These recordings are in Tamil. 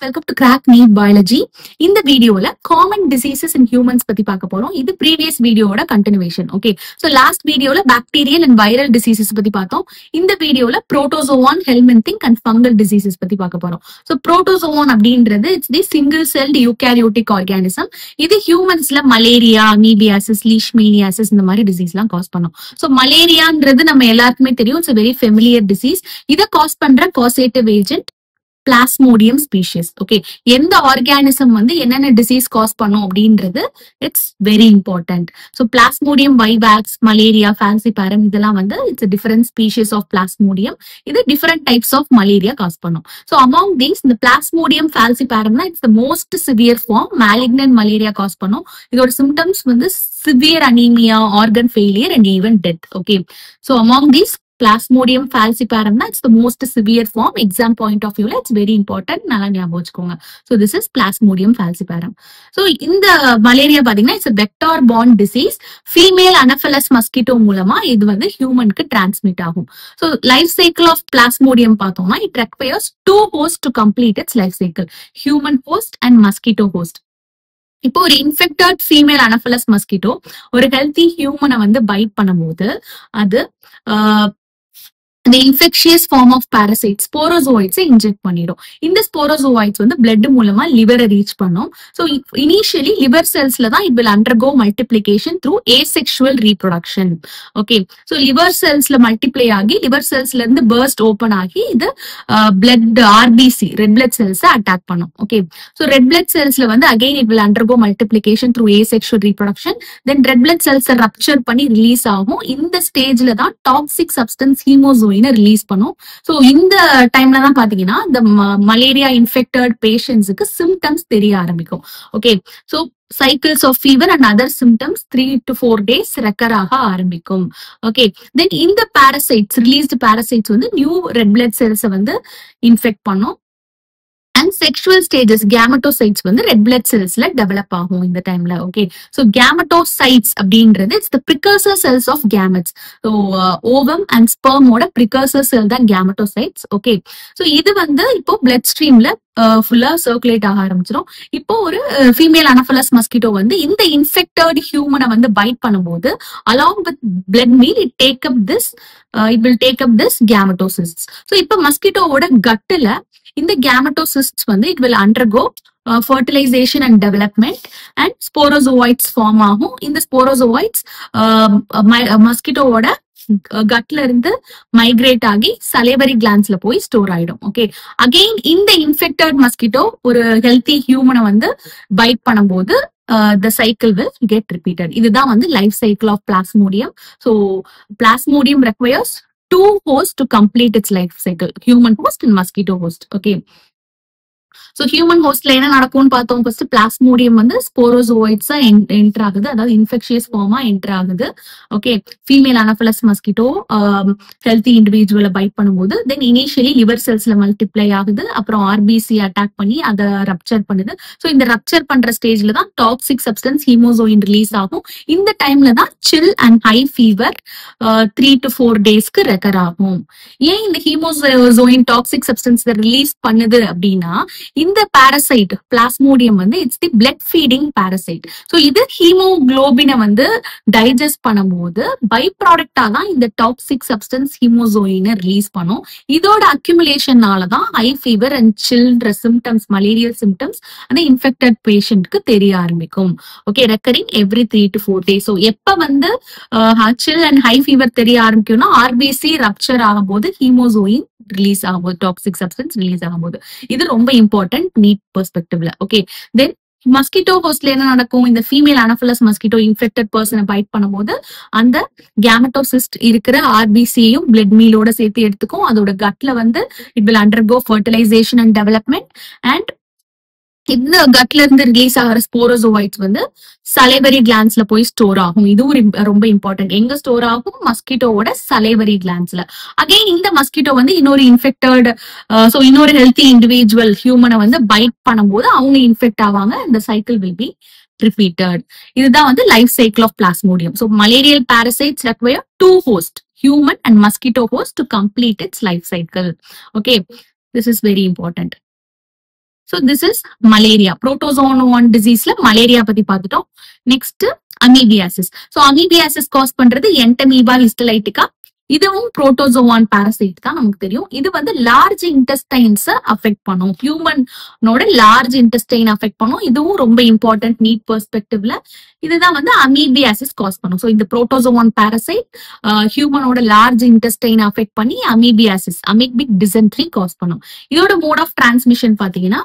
welcome to Crack Neat Biology. In the video, common diseases in humans பத்தி பார்க்க போறோம். இது previous videoட continuation. Okay. So last video bacterial and viral diseases பத்தி பார்த்தோம். இந்த வீடியோல protozoan, helminthing and fungal diseases பத்தி பார்க்க போறோம். So protozoan அப்படின்றது it's the single celled eukaryotic organism. இது humansல malaria, amoebiasis, leishmaniasis இந்த மாதிரி diseaseலாம் cause பண்ணும். So malariaன்றது நம்ம எல்லாருக்குமே தெரியும். It's a very familiar disease. இத cause பண்ற causative agent Plasmodium species. Okay. எந்த ஆர்கானிசம் வந்து என்னென்ன டிசீஸ் காஸ் பண்ணும் அப்படின்றது it's very important. So Plasmodium vivax, malaria, falciparum இதெல்லாம் வந்து it's different species of Plasmodium. இது different types of malaria cause பண்ணும். ஸோ அமாங் தீஸ் இந்த பிளாஸ்மோடியம் ஃபால்சிபாரம்னா it's the most severe form. Malignant malaria cause பண்ணும். இதோட சிம்டம்ஸ் வந்து severe anaemia, organ failure and even death. Okay. So among these Plasmodium falciparum, it's the most severe form. Exam point of view, it's very important. So this is Plasmodium falciparum. So in the malaria, it's a vector-borne disease. Female Anopheles mosquito மூலமா இது வந்து human க்கு transmit ஆகும். So life cycle of Plasmodium பார்த்தோம்னா it requires two hosts to complete its life cycle. Human host and mosquito host. இப்போ ஒரு இன்ஃபெக்டட் ஃபீமேல் அனோஃபலஸ் மஸ்கிட்டோ ஒரு ஹெல்தி ஹியூமனை வந்து பைட் பண்ணும்போது அது the infectious form of parasites sporozoids inject பண்ணிடும். இந்த sporozoids வந்து blood மூலமா liver reach பண்ணும். So initially liver cellsல தான் it will undergo multiplication through asexual reproduction. Okay. So liver cellsல multiply ஆகி liver cellsல இருந்து burst open ஆகி இது blood RBC red blood cells attack பண்ணும். Okay. So red blood cellsல வந்து again it will undergo multiplication through asexual reproduction. Then red blood cells rupture பண்ணி release ஆகும். இந்த ஸ்டேஜ்ல தான் toxic substance hemozoin ரிலீஸ் பண்ணும். சோ இந்த டைம்ல தான் பாத்தீங்கன்னா இந்த மலேரியா இன்ஃபெக்டட் பேஷண்ட்ஸுக்கு சிம்டம்ஸ் தெரிய ஆரம்பிக்கும். Okay. So cycles of fever and other symptoms 3 to 4 days recur ஆக ஆரம்பிக்கும். ஓகே. தென் இந்த parasites released parasites வந்து நியூ ரெட் பிளட் செல்ஸ் வந்து இன்ஃபெக்ட் பண்ணும். And sexual stages gametocytes வந்து red blood cellsல develop ஆகும் இந்த டைம்ல. ஓகே. So gametocytes அப்படின்றது it's the precursor cells of gametes. So ovum and sperm ஓட precursor cell தான் gametocytes. ஓகே. So இது வந்து இப்போ blood streamல ஃபுல்லா சர்க்குலேட் ஆக ஆரம்பிச்சிடும். இப்போ ஒரு ஃபீமேல் அனோஃபலஸ் மஸ்கிட்டோ வந்து இந்த இன்ஃபெக்டட் ஹியூமனை வந்து பைட் பண்ணும்போது along with blood meal it will take up this gametocysts. ஸோ இப்போ மஸ்கிட்டோவோட கட்டுல இந்த கேமட்டோசிஸ்ட்ஸ் வந்து it will undergo fertilization and development and sporozoites form ஆகும். இந்த sporozoites மஸ்கிட்டோவோட கட்ல இருந்து மைக்ரேட் ஆகி சலேவரி கிளான்ஸ்ல போய் ஸ்டோர் ஆயிடும். ஓகே. அகெயின் இந்த இன்ஃபெக்டட் மஸ்கிட்டோ ஒரு ஹெல்தி ஹியூமனை வந்து பைட் பண்ணும்போது the cycle will get repeated. இதுதான் வந்து life cycle of Plasmodium. So Plasmodium requires two hosts to complete its life cycle, human host and mosquito host. Okay. So human ஹோஸ்ட்ல என்ன நடக்கும்னு பார்த்தோம். ஃபர்ஸ்ட் பிளாஸ்மோடியம் வந்து ஸ்போரோசோயிட்ஸா என்டர் ஆகுது, அதாவது இன்ஃபெக்ஷியஸ் ஃபார்மா என்டர் ஆகுது. Okay. Female Anopheles mosquito healthy இண்டிவிஜுவலை பைட் பண்ணும்போது தென் இனிஷியலி லிவர் செல்ஸ்ல மல்டிப்ளை ஆகுது, அப்புறம் ஆர்பிசி அட்டாக் பண்ணி அதை ரப்சர் பண்ணுது. ஸோ இந்த ரப்சர் பண்ற ஸ்டேஜ்ல தான் டாக்ஸிக் சப்ஸ்டன்ஸ் ஹீமோசோயின் ரிலீஸ் ஆகும். இந்த டைம்ல தான் சில் அண்ட் ஹை ஃபீவர் 3 to 4 daysக்கு ரெக்கர் ஆகும். ஏன் இந்த ஹீமோசோயின் டாக்ஸிக் சப்ஸ்டன்ஸ் ரிலீஸ் பண்ணுது அப்படின்னா இந்த பாரசைட் பிளாஸ்மோடியம் வந்து it's the blood feeding parasite. So இது ஹீமோகுளோபினை வந்து டைஜஸ்ட் பண்ணும்போது பை ப்ராடக்டா தான் இந்த டாக்ஸிக் சப்ஸ்டன்ஸ் ஹீமோசோயினை ரிலீஸ் பண்ணும். இதோட அக்யூமுலேஷனால தான் ஹை ஃபீவர் அண்ட் சில்ட்ர சிம்டம்ஸ், மலேரியல் சிம்டம்ஸ் அந்த இன்ஃபெக்டட் பேஷண்ட்க்கு தெரிய ஆரம்பிக்கும். Okay. Recurring every 3 to 4 days. So எப்ப வந்து சில் அண்ட் ஹை ஃபீவர் தெரிய ஆரம்பிக்கும்னா ஆர்பிசி ரப்சர் ஆகும்போது ஹீமோசோயின் ரிலீஸ் ஆகும்போது, டாக்ஸிக் சப்ஸ்டன்ஸ் ரிலீஸ் ஆகும்போது. இது ரொம்ப இம்பார்ட்டன்ட் நீட் பெர்ஸ்பெக்டிவ்ல. ஓகே. தென் மஸ்கிட்டோ ஹோஸ்ட்ல என்ன நடக்கும்? இந்த ஃபீமேல் அனோஃபலஸ் மஸ்கிட்டோ இன்ஃபெக்டட் பர்சனை பைட் பண்ணும்போது அந்த கேமட்டோசிஸ்ட் இருக்கிற ஆர்பிசியையும் பிளட் மீலோட சேர்த்து எடுத்துக்கும். அதோட கட்ல வந்து it will undergo fertilisation and development and இந்த கட்ல இருந்து ரிலீஸ் ஆகிற ஸ்போரோசோயிட்ஸ் வந்து சலைவரி கிளான்ஸ்ல போய் ஸ்டோர் ஆகும். இதுவும் ரொம்ப இம்பார்ட்டன்ட். எங்க ஸ்டோர் ஆகும்? மஸ்கிட்டோவோட சலைவரி கிளான்ஸ்ல. அகைன் இந்த மஸ்கிட்டோ வந்து இன்னொரு இன்ஃபெக்டட் இன்னொரு ஹெல்தி இண்டிவிஜுவல் ஹியூமனை வந்து பைட் பண்ணும்போது அவங்க இன்ஃபெக்ட் ஆவாங்க. இந்த சைக்கிள் வில் பி ரிப்பீட்டட். இதுதான் வந்து life cycle of Plasmodium. So malarial parasites require two host, human and mosquito host to complete its life cycle. Okay, this is very important. So this is malaria. Protozoan 1 diseaseல malaria பத்தி பார்த்துட்டோம். Next amoebiasis. So amoebiasis cause பண்றது Entamoeba histolytica. இதுவும் புரோட்டோசோவான் பாரசைட் தான் நமக்கு தெரியும். இது வந்து லார்ஜ் இன்டெஸ்டைன்ஸ் அஃபெக்ட் பண்ணும். ஹியூமனோட லார்ஜ் இன்டெஸ்டைன் அஃபெக்ட் பண்ணும். இதுவும் ரொம்ப இம்பார்ட்டன்ட் நீட் பெர்ஸ்பெக்டிவ்ல. இதுதான் வந்து அமீபியாசிஸ் காஸ் பண்ணும். ஸோ இந்த புரோட்டோசோவான் பாரசைட் ஹியூமனோட லார்ஜ் இன்டெஸ்டைன் அஃபெக்ட் பண்ணி அமீபியாசிஸ் அமீபிக் டிசென்ட்ரி காஸ் பண்ணும். இதோட மோட் ஆஃப் டிரான்ஸ்மிஷன் பாத்தீங்கன்னா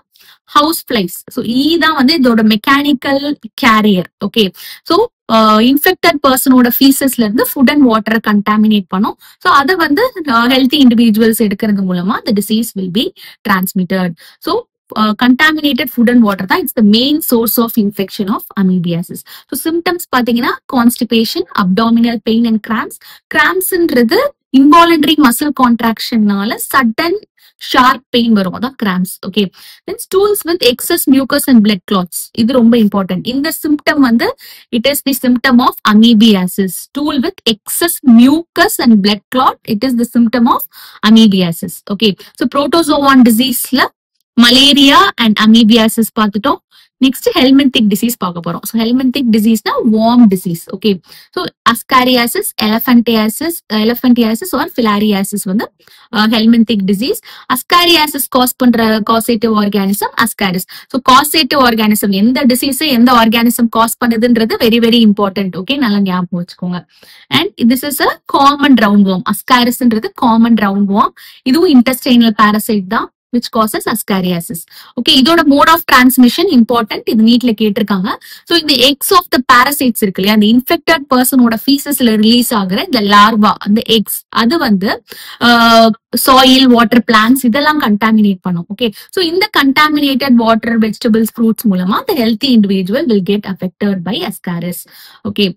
ஹவுஸ் பிளைஸ். ஸோ இதுதான் வந்து இதோட mechanical carrier. Okay, so infected பர்சனோட ஃபீசஸ்ல இருந்து ஃபுட் அண்ட் வாட்டரை கண்டாமினேட் பண்ணும். ஸோ அதை வந்து ஹெல்த்தி இண்டிவிஜுவல்ஸ் எடுக்கிறது மூலமா the disease will be transmitted. So contaminated food and water தான் it's the main source of infection of amoebiasis. So symptoms பாத்தீங்கன்னா constipation, abdominal pain and cramps. Crampsன்றது involuntary muscle contractionனால sudden sharp pain வரும், அதான் cramps. Okay, then stools with excess mucus and blood clots. இது ரொம்ப important. இந்த symptom வந்து it is the symptom of amoebiasis. Stool with excess mucus and blood clot, it is the symptom of amoebiasis. Okay, so protozoan diseaseல மலேரியா அண்ட் அமீபியாசிஸ் பார்த்துட்டோம். நெக்ஸ்ட் ஹெல்மெந்திக் டிசீஸ் பார்க்க போறோம். ஸோ ஹெல்மெந்திக் டிசீஸ்னா worm disease. Okay, so ascariasis, elephantiasis or filariasis வந்து ஹெல்மெந்திக் டிசீஸ். அஸ்காரியாசிஸ் காஸ் பண்ற causative organism Ascaris. So causative organism எந்த டிசீஸ் எந்த ஆர்கானிசம் காஸ் பண்ணுதுன்றது வெரி வெரி இம்பார்ட்டன்ட். ஓகே, நல்லா ஞாபகம் வச்சுக்கோங்க. And this is a common round worm. அஸ்காரிஸ்ன்றது காமன் ரவுண்ட் வார்ம். இதுவும் இன்டெஸ்டைனல் பாரசைட் தான் which causes ascariasis. Okay, இதோட mode of transmission important. இது நீட்ல கேட்டிருக்காங்க. So இந்த eggs of the parasites இருக்கு இல்லையா, அந்த infected personோட feces-ல ரிலீஸ் ஆகுற இந்த larva, அந்த eggs, அது வந்து soil, water, plants இதெல்லாம் contaminate பண்ணும். Okay, so இந்த contaminated water, vegetables, fruits மூலமா the healthy individual will get affected by ascaris. Okay,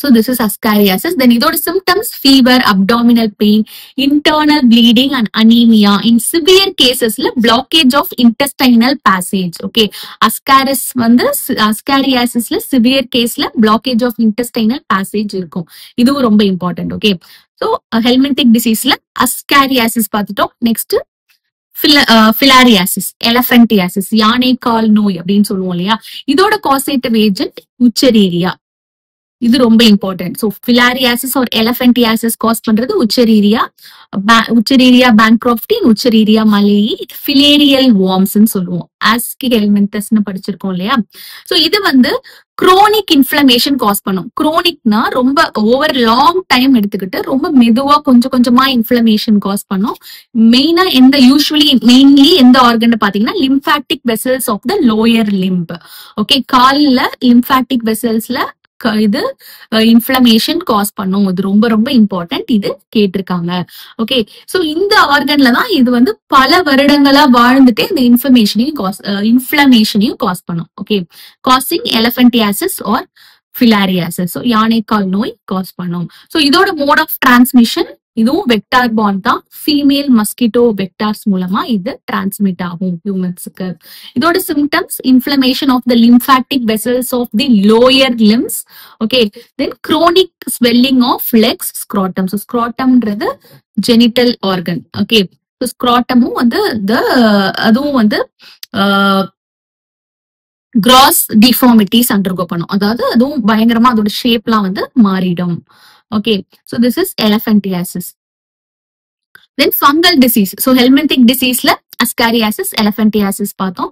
so this is ascariasis. Then இதோட symptoms fever, abdominal pain, internal bleeding and anemia. In severe casesல blockage of intestinal passage. Okay, ascaris வந்து ascariasisல severe caseல blockage of intestinal passage இருக்கும். இதுவும் ரொம்ப important. Okay, so helminthic diseaseல ascariasis பார்த்துட்டோம். Next filariasis, elephantiasis, யானை கால் நோய் அப்படின்னு சொல்லுவோம் இல்லையா. இதோட causative agent உச்சரீரியா. இது ரொம்ப இம்பார்ட்டன்ட். ஸோ ஃபிலாரியாசிஸ் ஆர் எலஃபென்டியாசிஸ் காஸ் பண்றது உச்சரீரியா பேங்க்ராஃப்டி, உச்சரீரியா மலேயி, ஃபிலேரியல் வார்ம்ஸ்ன்னு சொல்லுவோம். ஆஸ்கி ஹெல்மெந்தஸ்ன்னு படிச்சிருக்கோம் இல்லையா. ஸோ இது வந்து குரோனிக் இன்ஃபிளமேஷன் காஸ் பண்ணும். குரோனிக்னா ரொம்ப ஓவர் லாங் டைம் எடுத்துக்கிட்டு ரொம்ப மெதுவா கொஞ்சம் கொஞ்சமா இன்ஃபிளமேஷன் காஸ் பண்ணும். மெயினா மெயின்லி எந்த ஆர்கன் பாத்தீங்கன்னா lymphatic vessels of the lower limb. Okay, கால்ல லிம்பாட்டிக் வெசல்ஸ்ல இது இன்ஃபிளமேஷன் காஸ் பண்ணும். இது ரொம்ப ரொம்ப இம்பார்ட்டன்ட். இது கேட்டிருக்காங்க. ஓகே, சோ இந்த ஆர்கன்ல தான் இது வந்து பல வருடங்களா வாழ்ந்துட்டே இந்த இன்ஃபிளமேஷனையும் காஸ் பண்ணும். Okay, causing elephantiasis or filariasis. So யானைக்கால் நோய் காஸ் பண்ணும். ஸோ இதோட மோட் ஆஃப் டிரான்ஸ்மிஷன் இதுவும் வெக்டார் பாண்ட் தான். ஃபீமேல் மஸ்கிட்டோ வெக்டார்ஸ் மூலமா இது டிரான்ஸ்மிட் ஆகும் ஹியூமன்ஸுக்கு. இதோட symptoms inflammation of the lymphatic vessels of the lower limbs. Okay, then chronic swelling of legs, scrotum. So ஸ்க்ராட்டம்ன்றது ஜெனிட்டல் ஆர்கன். ஓகே, ஸோ ஸ்க்ராட்டமும் வந்து அதுவும் வந்து கிராஸ் டிஃபார்மிட்டிஸ் அண்டர்கோ பண்ணும். அதாவது அதுவும் பயங்கரமா அதோட ஷேப்லாம் வந்து மாறிடும். Okay, so this is elephantiasis. Then fungal disease. So helminthic diseaseல ascariasis, elephantiasis பார்த்தோம்.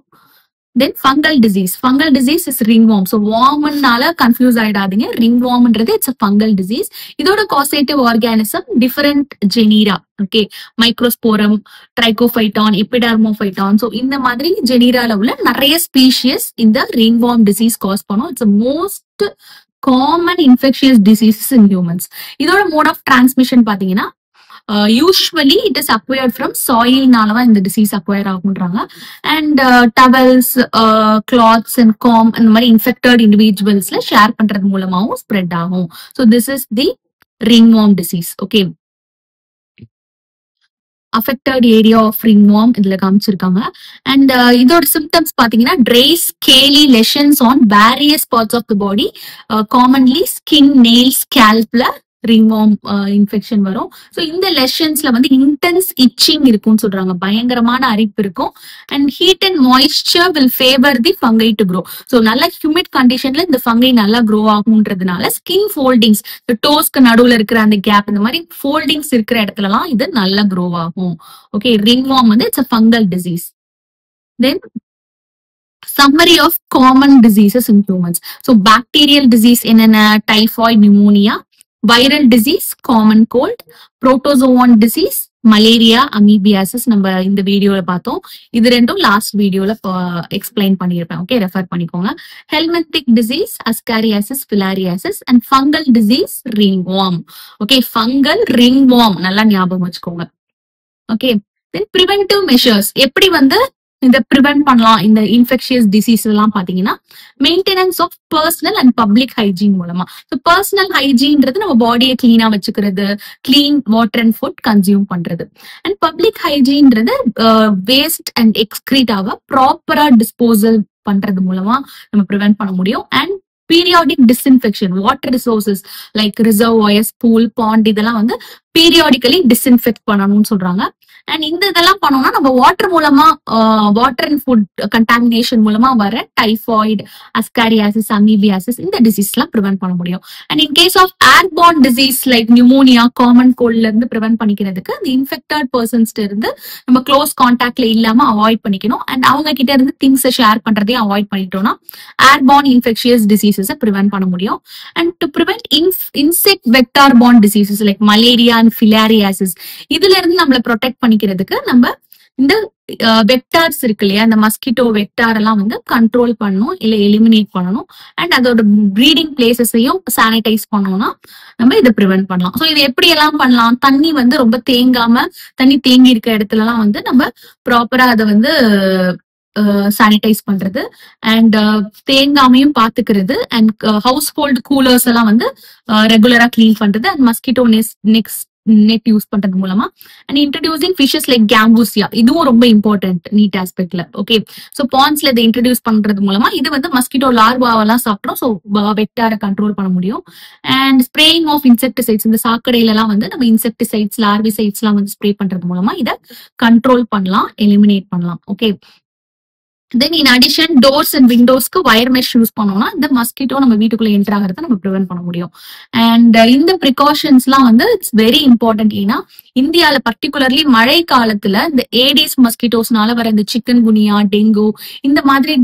Then fungal disease. Fungal disease is ringworm. So wormனால கன்ஃபியூஸ் ஆயிடாதீங்க. ringwormன்றது it's a fungal disease. இதோட causative organism different genera. Okay, microsporum, trichophyton, epidermophyton. So இந்த மாதிரி ஜெனீரால உள்ள நிறைய ஸ்பீஷியஸ் இந்த ringworm disease காஸ் பண்ணும். It's a most common infectious diseases in humans. இதோட mode of transmission பாத்தீங்கன்னா usually it is acquired from soil நாலதான் இந்த disease acquire ஆகுன்றாங்க. And towels, cloths and comb அந்த மாதிரி infected individualsல ஷேர் பண்றது மூலமாவும் spread ஆகும். So this is the ringworm disease. Okay, affected area of ringworm இதுல காமிச்சிருக்காங்க. அண்ட் இதோட சிம்டம்ஸ் பாத்தீங்கன்னா dry scaly lesions on various parts of the body, commonly skin, nails, ஸ்கேல்ப்ல ரிங்வார்ம் இன்ஃபெக்ஷன் வரும். ஸோ இந்த லெஷன்ஸ்ல வந்து இன்டென்ஸ் இச்சிங் இருக்கும்னு சொல்றாங்க, பயங்கரமான அரிப்பு இருக்கும். And heat and moisture will favour the fungi to grow. So நல்ல ஹியூமிட் கண்டிஷன்ல இந்த ஃபங்கை நல்லா க்ரோ ஆகும்ன்றதுனால ஸ்கின் ஃபோல்டிங்ஸ், டோஸ்க்கு நடுவுல இருக்கிற அந்த கேப், இந்த மாதிரி ஃபோல்டிங்ஸ் இருக்கிற இடத்துலலாம் இது நல்லா க்ரோ ஆகும். ஓகே, ரிங்வார்ம் வந்து it's a fungal disease. Then summary of common diseases in humans. So bacterial disease என்னென்ன? typhoid, pneumonia. Viral disease, common cold. Protozoan disease, malaria, amoebiasis நம்ம இந்த வீடியோல பார்த்தோம். இது ரெண்டும் லாஸ்ட் வீடியோல எக்ஸ்பிளைன் பண்ணியிருப்பேன். ஓகே, ரெஃபர் பண்ணிக்கோங்க. Helminthic disease, ascariasis, filariasis. And fungal disease, ringworm. Okay, fungal ringworm நல்லா ஞாபகம் வச்சுக்கோங்க. ஓகே, தென் ப்ரிவென்டிவ் மெஷர்ஸ் எப்படி வந்து இதை ப்ரிவென்ட் பண்ணலாம் இந்த இன்ஃபெக்ஷியஸ் டிசீஸ் எல்லாம் பாத்தீங்கன்னா, maintenance of personal and public hygiene மூலமா. ஸோ பர்சனல் ஹைஜீன்றது நம்ம பாடியை கிளீனா வச்சுக்கிறது, clean water and food consume பண்றது. அண்ட் பப்ளிக் ஹைஜீன்றது வேஸ்ட் அண்ட் எக்ஸ்கிரீட்டாவை ப்ராப்பரா டிஸ்போசல் பண்றது மூலமா நம்ம ப்ரிவென்ட் பண்ண முடியும். And periodic disinfection, water resources like reservoirs, pool, pond இதெல்லாம் வந்து பீரியாடிக்கலி டிஸ்இன்ஃபெக்ட் பண்ணணும்னு சொல்றாங்க. அண்ட் இந்த இதெல்லாம் பண்ணோம்னா நம்ம வாட்டர் மூலமா, வாட்டர் அண்ட் ஃபுட் கண்டாமினேஷன் மூலமா வர டைஃபாய்டு, அஸ்காரியாசிஸ், அமீபியாசிஸ் இந்த டிசீஸ் எல்லாம் ப்ரிவென்ட் பண்ண முடியும். And in case of airborne disease like pneumonia, common கோல்ட்ல இருந்து ப்ரிவென்ட் பண்ணிக்கிறதுக்கு அந்த இன்ஃபெக்டட் பர்சன்ஸ் இருந்து நம்ம க்ளோஸ் கான்டாக்ட்ல இல்லாம அவாய்ட் பண்ணிக்கணும். அண்ட் அவங்க கிட்ட இருந்து திங்ஸை ஷேர் பண்றதையும் அவாய்ட் பண்ணிட்டோம்னா ஏர்பார்ன் இன்ஃபெக்ஷியஸ் டிசீசஸை ப்ரிவென்ட் பண்ண முடியும். And to prevent insect vector borne diseases like malaria and filariasis இதுல இருந்து நம்மளை ப்ரொடெக்ட் பண்ணிக்கிறதுக்கு நம்ம இந்த வெக்டார்ஸ் இருக்கு இல்லையா, இந்த மஸ்கிட்டோ வெக்டார் எல்லாம் வந்து கண்ட்ரோல் பண்ணணும், இல்ல எலிமினேட் பண்ணணும். அண்ட் அதோட ப்ரீடிங் பிளேசஸையும் சானிடைஸ் பண்ணோம்னா நம்ம இதை ப்ரிவென்ட் பண்ணலாம். ஸோ இது எப்படி எல்லாம் பண்ணலாம்? தண்ணி வந்து ரொம்ப தேங்காம, தண்ணி தேங்கி இருக்க இடத்துல எல்லாம் வந்து நம்ம ப்ராப்பரா அதை வந்து சானிடைஸ் பண்றது, அண்ட் தேங்காமையும் பாத்துக்கிறது, அண்ட் ஹவுஸ் ஹோல்டு கூலர்ஸ் எல்லாம் வந்து ரெகுலரா கிளீன் பண்றது, அண்ட் மஸ்கிட்டோ நெட் யூஸ் பண்றது மூலமா. அண்ட் இன்ட்ரடியூசிங் ஃபிஷஸ் லைக் கேம்பூசியா, இதுவும் ரொம்ப இம்பார்ட்டன்ட் நீட் ஆஸ்பெக்ட்ல. ஓகே, ஸோ பாண்ட்ஸ்ல இதை இன்ட்ரடியூஸ் பண்றது மூலமா இது வந்து மஸ்கிட்டோ லார்வாவெல்லாம் சாப்பிட்றோம், ஸோ வெக்டாரை கண்ட்ரோல் பண்ண முடியும். அண்ட் ஸ்ப்ரேயிங் ஆஃப் இன்செக்டிசைட்ஸ், இந்த சாக்கடையில எல்லாம் வந்து நம்ம இன்செக்டிசைட்ஸ், லார்விசைட்ஸ் எல்லாம் வந்து ஸ்ப்ரே பண்றது மூலமா இதை கண்ட்ரோல் பண்ணலாம், எலிமினேட் பண்ணலாம். Okay, then in addition doors and விண்டோஸ்க்கு வயர் மெஷ் யூஸ் பண்ணோம்னா இந்த மஸ்கிட்டோ நம்ம வீட்டுக்குள்ள என்டர் ஆகிறத நம்ம ப்ரிவென்ட் பண்ண முடியும். அண்ட் இந்த ப்ரிகாஷன்ஸ் எல்லாம் வந்து இட்ஸ் வெரி இம்பார்ட்டன்ட். ஏன்னா இந்தியால பர்டிகுலர்லி மழை காலத்துல இந்த ஏடிஸ் மஸ்கிட்டோஸ்னால வர இந்த சிக்கன் குனியா, டெங்கு இந்த மாதிரி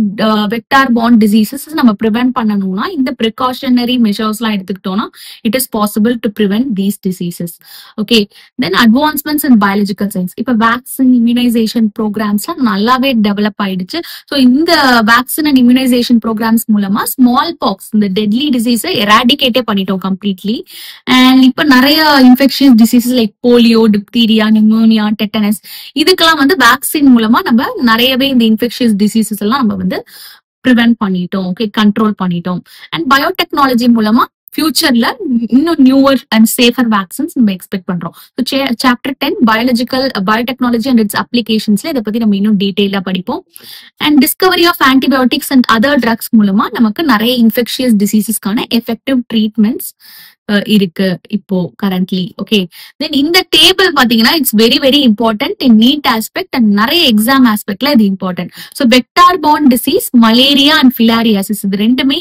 வெக்டார் பார்ன் டிசீசஸ் நம்ம ப்ரிவென்ட் பண்ணணும்னா இந்த ப்ரிகாஷனரி மெஷர்ஸ் எல்லாம் எடுத்துக்கிட்டோம்னா it is possible to prevent these diseases. Okay, then advancements in biological science. இப்ப வேக்சின், இம்யூனைசேஷன் ப்ரோக்ராம்ஸ் எல்லாம் நல்லாவே டெவலப் ஆயிடுச்சு. ஸோ இந்த வேக்சின் அண்ட் இம்யூனைசேஷன் ப்ரோக்ராம்ஸ் மூலமா ஸ்மால் பாக்ஸ், இந்த டெட்லி டிசீஸை எராடிகேட்டே பண்ணிட்டோம் கம்ப்ளீட்லி. அண்ட் இப்ப நிறைய infectious diseases like polio, diphtheria, pneumonia, tetanus இதுக்கெல்லாம் வந்து வேக்சின் மூலமா நம்ம நிறையவே இந்த இன்ஃபெக்ஷியஸ் டிசீசஸ் எல்லாம் நம்ம வந்து ப்ரிவென்ட் பண்ணிட்டோம். ஓகே, கண்ட்ரோல் பண்ணிட்டோம். அண்ட் பயோடெக்னாலஜி மூலமா ஃபியூச்சர்ல இன்னும் நியூவர் அண்ட் சேஃபர் வேக்சின்ஸ் நம்ம எக்ஸ்பெக்ட் பண்றோம். சாப்டர் 10 பயோடெக்னாலஜி அண்ட் இட்ஸ் அப்ளிகேஷன்ஸ்ல இதை பத்தி நம்ம இன்னும் டீடைலா படிப்போம். And discovery of antibiotics and other drugs மூலமா நமக்கு நிறைய இன்ஃபெக்ஷியஸ் டிசீசஸ்க்கான எஃபெக்டிவ் ட்ரீட்மெண்ட்ஸ் இருக்கு இப்போ கரண்ட்லி. ஓகே, தென் இந்த டேபிள் பாத்தீங்கன்னா it's very very important in NEET aspect and நிறைய எக்ஸாம் ஆஸ்பெக்ட்ல இது important. So vector borne disease, malaria and filariasis இது ரெண்டுமே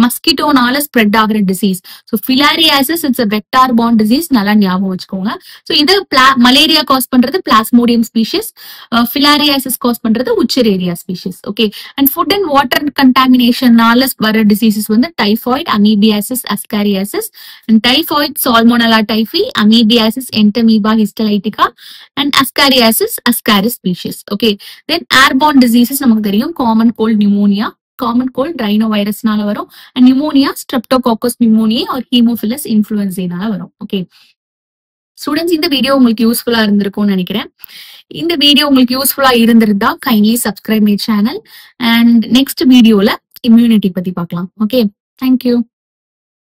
மஸ்கிட்டோனால ஸ்ப்ரெட் ஆகிற disease. So filariasis it's vector borne disease, நல்லா ஞாபகம் வச்சுக்கோங்க. ஸோ இது மலேரியா காஸ் பண்றது பிளாஸ்மோடியம் ஸ்பீஷிஸ், ஃபிலாரியாசிஸ் காஸ் பண்றது Wuchereria species. Okay, and food and water கண்டாமினேஷனால வர டிசீசஸ் வந்து typhoid, amoebiasis, ascariasis, and typhoid, salmonella typhi, amoebiasis, entamoeba histolytica, and ascariasis, ascaris species. Okay, then airborne diseases நமக்கு தெரியும், common cold, pneumonia, common cold rhinovirusனால வரும், and pneumonia streptococcus pneumoniae or hemophilus influenzaனால வரும். Okay, ஸ்டூடெண்ட்ஸ் இந்த வீடியோ உங்களுக்கு யூஸ்ஃபுல்லா இருந்திருக்கும்னு நினைக்கிறேன். இந்த வீடியோ உங்களுக்கு யூஸ்ஃபுல்லா இருந்திருந்தா kindly subscribe my channel. And next வீடியோல இம்யூனிட்டி பத்தி பார்க்கலாம். Okay, thank you.